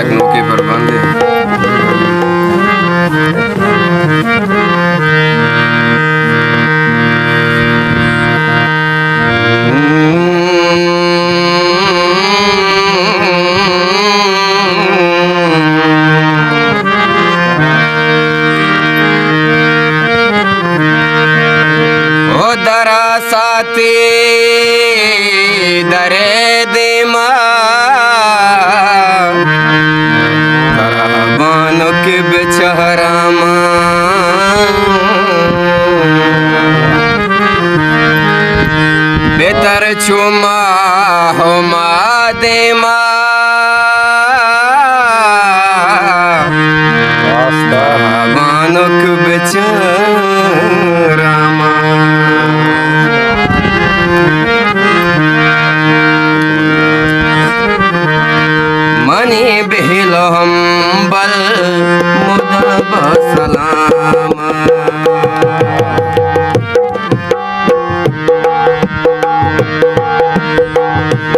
एक नौके पर बंधे। साथी दरे देमा बानो के बेचहरामा बेतर छुमा हो मा देमा बानो के बेचहरामा मनी बेहिलो हम बल मुदा बसलाम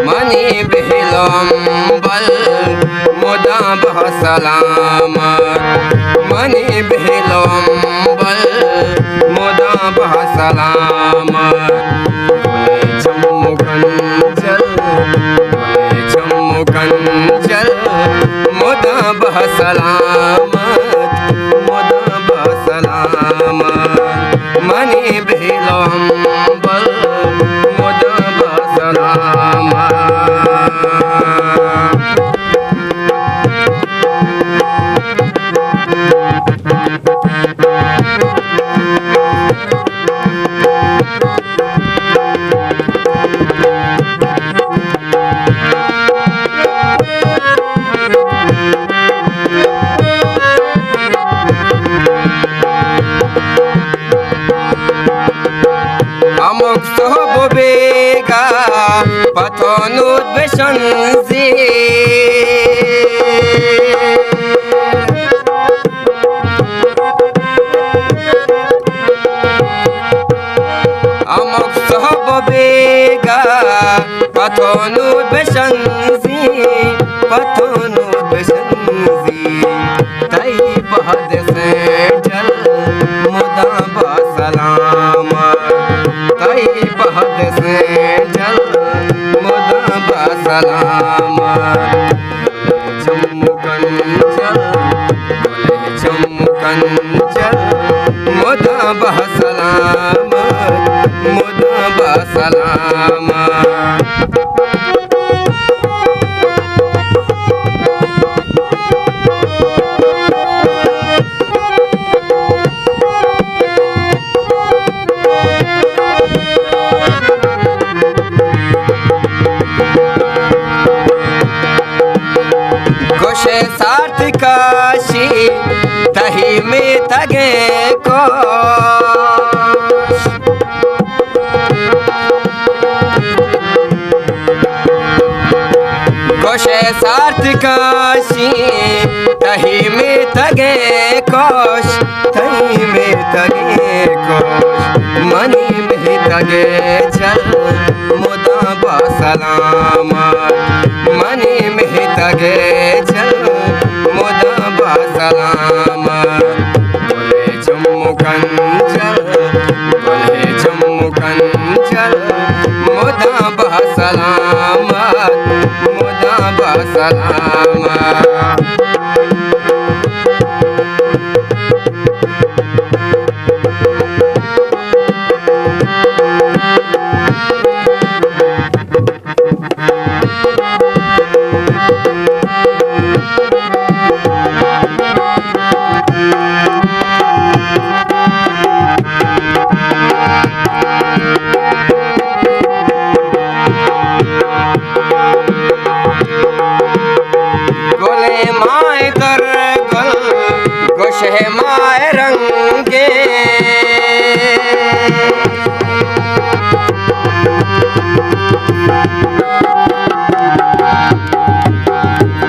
मनी बेहिलो हम बल मुदा बसलाम मनी बेहिलो हम बल मुदा बसलाम कंचल मुदा बसलामत मुदा बसलामत मनी भेलो हम बल मुदा बसलामत अमुक सोहब बेगा पथोनुद बेशंजी अमुक सोहब बेगा पथोनुद बेशंजी पथोनुद बेशंजी तई बहद से जल मुदा बसलाम तई बहद से जल मुदा बसलाम चमकंचल चमकंचल मुदा बसलाम मुदा बसलाम सार्थिकाशी तही में तगे को कोशे सार्थिकाशी तही में तगे कोश तही में तगे कोश मनी में तगे चल मुदा बसलाम मनी में तगे चल मुदा बसलाम बोले चमकंचल मुदा बसलाम मुदा बसलाम माए रंगे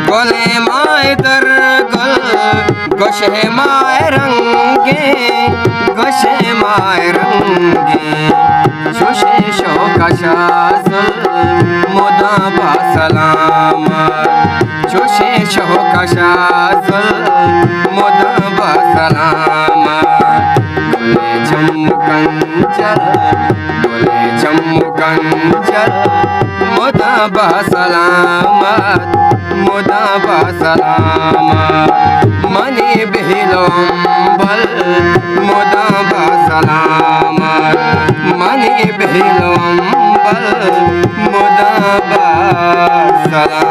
गोले माए माए दरगल गोशे माए रंगे गोशे माए रंगे शोशे शोकाशासल मोदा बासलामत शोशे शोकाशासल मोदा बासलामत बोले चमकंचल बोले चमकंचल मोदा बासलामत मोदा बासलामत मनी बिहिलोंबल मोदा बासलामत मनी बिहिलोंबल मोदा बासलामत।